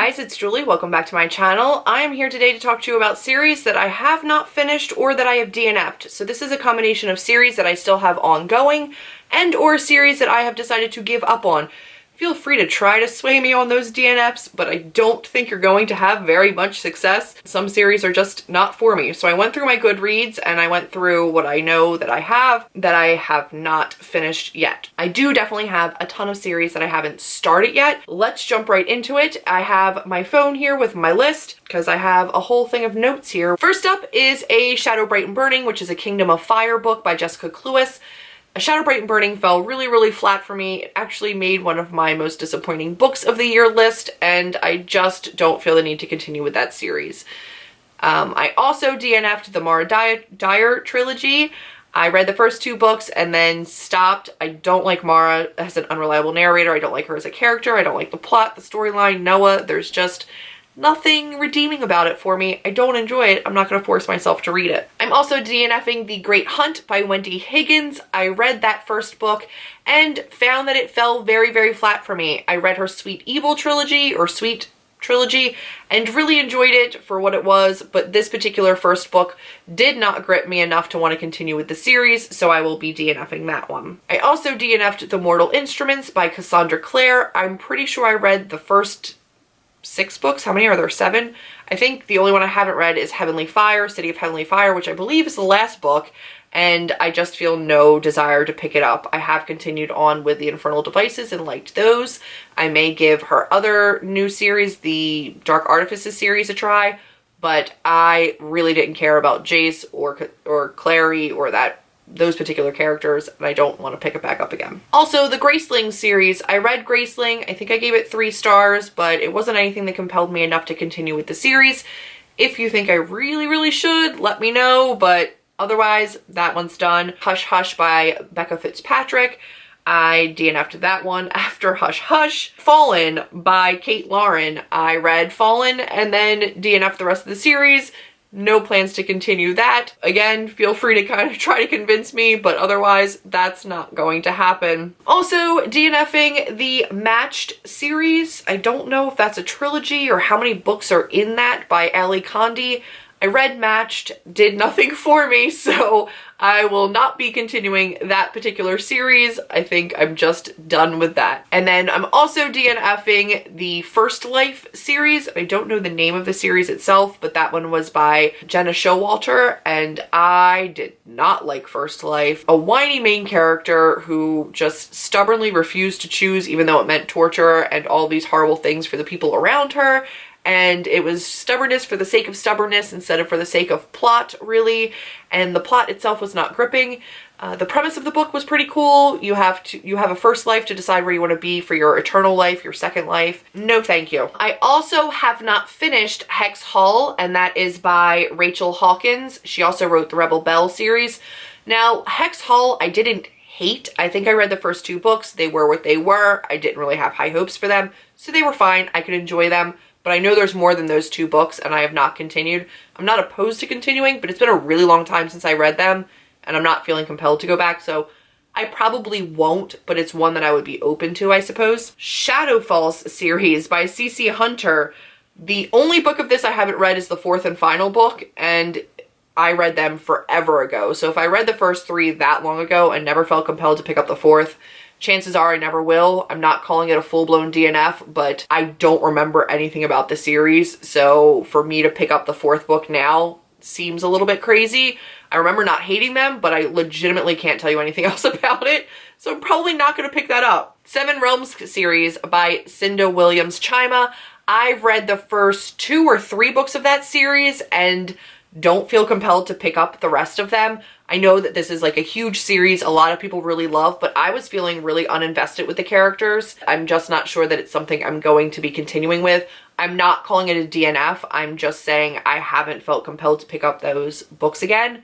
guys, it's Julie. Welcome back to my channel. I am here today to talk to you about series that I have not finished or that I have DNF'd. So this is a combination of series that I still have ongoing and or series that I have decided to give up on. Feel free to try to sway me on those DNFs, but I don't think you're going to have very much success. Some series are just not for me. So I went through my Goodreads and I went through what I know that I have not finished yet. I do definitely have a ton of series that I haven't started yet. Let's jump right into it. I have my phone here with my list because I have a whole thing of notes here. First up is A Shadow Bright and Burning, which is a Kingdom of Fire book by Jessica Cluess. A Shadow Bright and Burning fell really flat for me. It actually made one of my most disappointing books of the year list, and I just don't feel the need to continue with that series. I also DNF'd the Mara Dyer trilogy. I read the first two books and then stopped. I don't like Mara as an unreliable narrator. I don't like her as a character. I don't like the plot, the storyline, Noah. There's just nothing redeeming about it for me. I don't enjoy it. I'm not going to force myself to read it. I'm also DNF'ing The Great Hunt by Wendy Higgins. I read that first book and found that it fell very flat for me. I read her Sweet Evil trilogy or Sweet trilogy and really enjoyed it for what it was, but this particular first book did not grip me enough to want to continue with the series, so I will be DNF'ing that one. I also DNF'd The Mortal Instruments by Cassandra Clare. I'm pretty sure I read the first 6 books. How many are there? 7? I think the only one I haven't read is Heavenly Fire, City of Heavenly Fire, which I believe is the last book, and I just feel no desire to pick it up. I have continued on with The Infernal Devices and liked those. I may give her other new series, the Dark Artifices series, a try, but I really didn't care about Jace or Clary or those particular characters, and I don't want to pick it back up again. Also, the Graceling series. I read Graceling. I think I gave it 3 stars, but it wasn't anything that compelled me enough to continue with the series. If you think I really should, let me know, but otherwise, that one's done. Hush Hush by Becca Fitzpatrick. I DNF'd that one after Hush Hush. Fallen by Kate Lauren. I read Fallen and then DNF'd the rest of the series. No plans to continue that. Again, feel free to kind of try to convince me, but otherwise that's not going to happen. Also, DNF'ing the Matched series. I don't know if that's a trilogy or how many books are in that by Ali Condi. I read Matched, did nothing for me, so I will not be continuing that particular series. I think I'm just done with that. And then I'm also DNF'ing the First Life series. I don't know the name of the series itself, but that one was by Jenna Showalter, and I did not like First Life. A whiny main character who just stubbornly refused to choose even though it meant torture and all these horrible things for the people around her. And it was stubbornness for the sake of stubbornness instead of for the sake of plot, really. And the plot itself was not gripping. The premise of the book was pretty cool. You have a first life to decide where you want to be for your eternal life, your second life. No thank you. I also have not finished Hex Hall, and that is by Rachel Hawkins. She also wrote the Rebel Belle series. Now, Hex Hall I didn't hate. I think I read the first 2 books. They were what they were. I didn't really have high hopes for them, so they were fine. I could enjoy them. But I know there's more than those 2 books and I have not continued. I'm not opposed to continuing, but it's been a really long time since I read them and I'm not feeling compelled to go back, so I probably won't, but it's one that I would be open to, I suppose. Shadow Falls series by C.C. Hunter. The only book of this I haven't read is the 4th and final book, and I read them forever ago. So if I read the first 3 that long ago and never felt compelled to pick up the 4th, chances are I never will. I'm not calling it a full-blown DNF, but I don't remember anything about the series, so for me to pick up the 4th book now seems a little bit crazy. I remember not hating them, but I legitimately can't tell you anything else about it, so I'm probably not going to pick that up. Seven Realms series by Cinda Williams Chima. I've read the first 2 or 3 books of that series and don't feel compelled to pick up the rest of them. I know that this is like a huge series a lot of people really love, but I was feeling really uninvested with the characters. I'm just not sure that it's something I'm going to be continuing with. I'm not calling it a DNF. I'm just saying I haven't felt compelled to pick up those books again.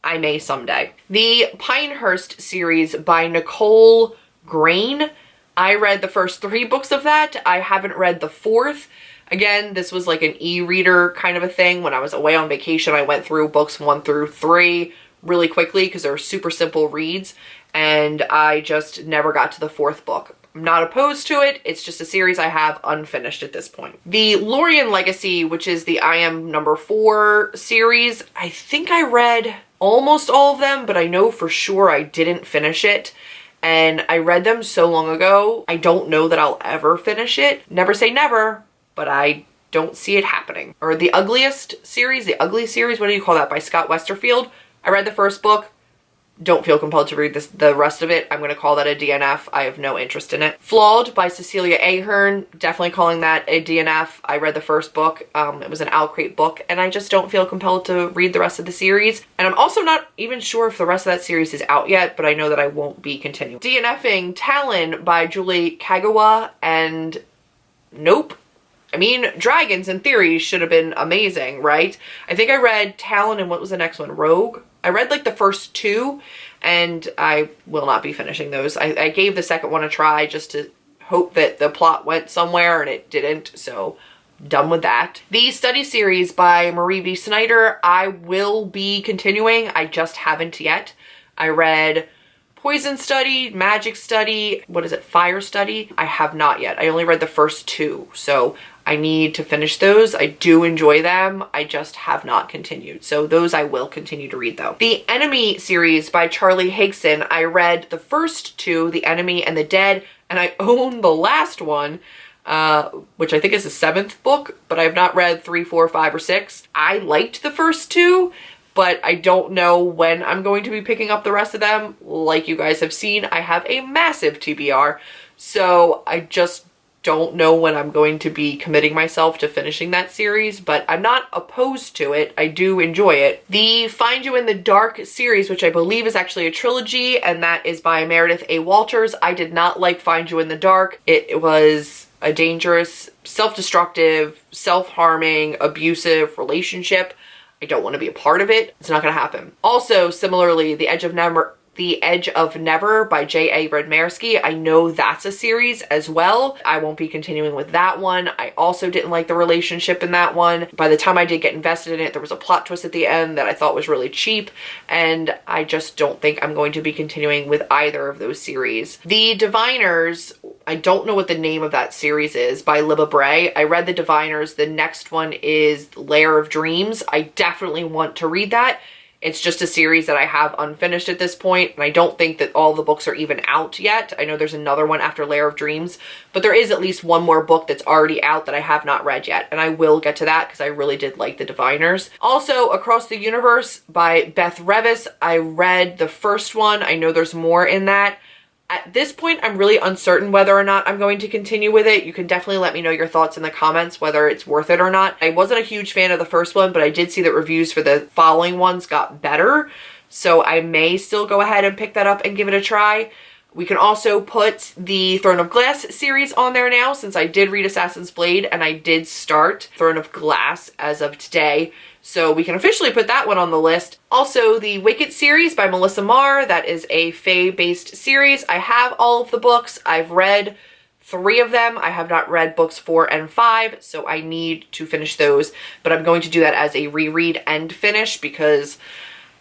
I may someday. The Pinehurst series by Nicole Grain. I read the first 3 books of that. I haven't read the 4th. Again, this was like an e-reader kind of a thing. When I was away on vacation, I went through books 1 through 3 really quickly because they're super simple reads. and I just never got to the 4th book. I'm not opposed to it. It's just a series I have unfinished at this point. The Lorien Legacy, which is the I Am number 4 series, I think I read almost all of them, but I know for sure I didn't finish it. And I read them so long ago, I don't know that I'll ever finish it. Never say never, but I don't see it happening. Or the Ugliest series, the Ugly series, what do you call that, by Scott Westerfield? I read the 1st book. Don't feel compelled to read the rest of it. I'm going to call that a DNF. I have no interest in it. Flawed by Cecilia Ahern. Definitely calling that a DNF. I read the 1st book. It was an Owl Crate book, and I just don't feel compelled to read the rest of the series. And I'm also not even sure if the rest of that series is out yet, but I know that I won't be continuing. DNF'ing Talon by Julie Kagawa, and nope. I mean, Dragons in theory should have been amazing, right? I think I read Talon and what was the next one? Rogue? I read like the first 2, and I will not be finishing those. I gave the 2nd one a try just to hope that the plot went somewhere, and it didn't, so done with that. The Study series by Marie V. Snyder, I will be continuing. I just haven't yet. I read Poison Study, Magic Study, what is it, Fire Study? I have not yet. I only read the first 2, so I need to finish those. I do enjoy them. I just have not continued. So those I will continue to read though. The Enemy series by Charlie Higson. I read the first 2, The Enemy and the Dead, and I own the last one, which I think is the 7th book, but I have not read 3, 4, 5, or 6. I liked the first 2, but I don't know when I'm going to be picking up the rest of them. Like you guys have seen, I have a massive TBR, so I just don't know when I'm going to be committing myself to finishing that series, but I'm not opposed to it. I do enjoy it. The Find You in the Dark series, which I believe is actually a trilogy, and that is by Meredith A. Walters. I did not like Find You in the Dark. It was a dangerous, self-destructive, self-harming, abusive relationship. I don't want to be a part of it. It's not going to happen. Also, similarly, The Edge of Never by J.A. Redmarsky. I know that's a series as well. I won't be continuing with that one. I also didn't like the relationship in that one. By the time I did get invested in it, there was a plot twist at the end that I thought was really cheap, and I just don't think I'm going to be continuing with either of those series. The Diviners, I don't know what the name of that series is, by Libba Bray. I read The Diviners. The next one is Lair of Dreams. I definitely want to read that. It's just a series that I have unfinished at this point, and I don't think that all the books are even out yet. I know there's another one after Lair of Dreams, but there is at least one more book that's already out that I have not read yet, and I will get to that because I really did like The Diviners. Also, Across the Universe by Beth Revis. I read the first one. I know there's more in that. At this point, I'm really uncertain whether or not I'm going to continue with it. You can definitely let me know your thoughts in the comments, whether it's worth it or not. I wasn't a huge fan of the first one, but I did see that reviews for the following ones got better. So I may still go ahead and pick that up and give it a try. We can also put the Throne of Glass series on there now, since I did read Assassin's Blade and I did start Throne of Glass as of today. So we can officially put that one on the list. Also, the Wicked series by Melissa Marr. That is a Fae-based series. I have all of the books. I've read 3 of them. I have not read books 4 and 5, so I need to finish those. But I'm going to do that as a reread and finish because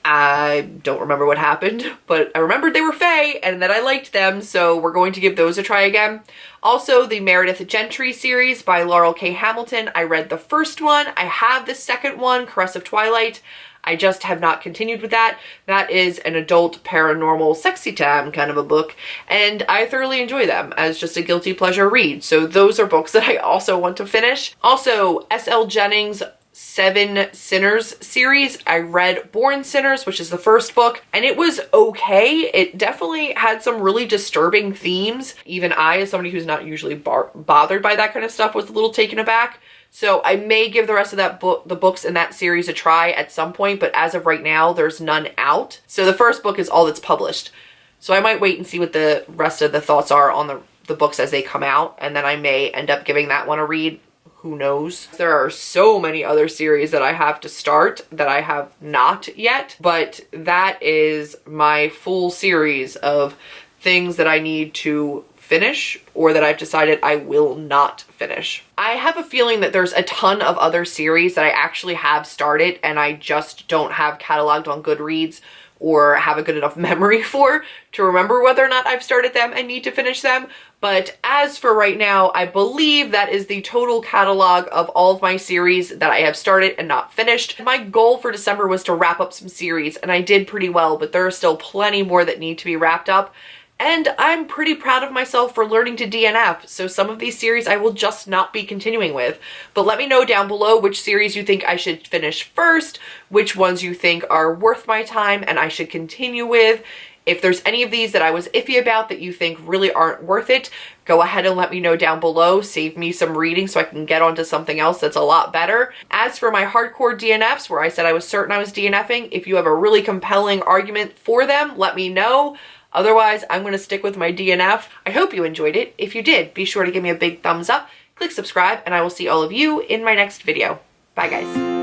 I don't remember what happened, but I remembered they were Fae and that I liked them, so we're going to give those a try again. Also, the Meredith Gentry series by Laurel K. Hamilton. I read the first one. I have the second one, Caress of Twilight. I just have not continued with that. That is an adult paranormal sexy time kind of a book, and I thoroughly enjoy them as just a guilty pleasure read. So those are books that I also want to finish. Also, S.L. Jennings' 7 Sinners series. I read Born Sinners, which is the first book, and it was okay. It definitely had some really disturbing themes. Even I, as somebody who's not usually bothered by that kind of stuff, was a little taken aback. So I may give the rest of that the books in that series a try at some point, but as of right now, there's none out. So the first book is all that's published. So I might wait and see what the rest of the thoughts are on the books as they come out, and then I may end up giving that one a read. Who knows? There are so many other series that I have to start that I have not yet, but that is my full series of things that I need to finish or that I've decided I will not finish. I have a feeling that there's a ton of other series that I actually have started and I just don't have cataloged on Goodreads, or have a good enough memory for to remember whether or not I've started them and need to finish them. But as for right now, I believe that is the total catalog of all of my series that I have started and not finished. My goal for December was to wrap up some series, and I did pretty well, but there are still plenty more that need to be wrapped up. And I'm pretty proud of myself for learning to DNF, so some of these series I will just not be continuing with. But let me know down below which series you think I should finish first, which ones you think are worth my time and I should continue with. If there's any of these that I was iffy about that you think really aren't worth it, go ahead and let me know down below. Save me some reading so I can get onto something else that's a lot better. As for my hardcore DNFs, where I said I was certain I was DNFing, if you have a really compelling argument for them, let me know. Otherwise, I'm going to stick with my DNF. I hope you enjoyed it. If you did, be sure to give me a big thumbs up, click subscribe, and I will see all of you in my next video. Bye, guys.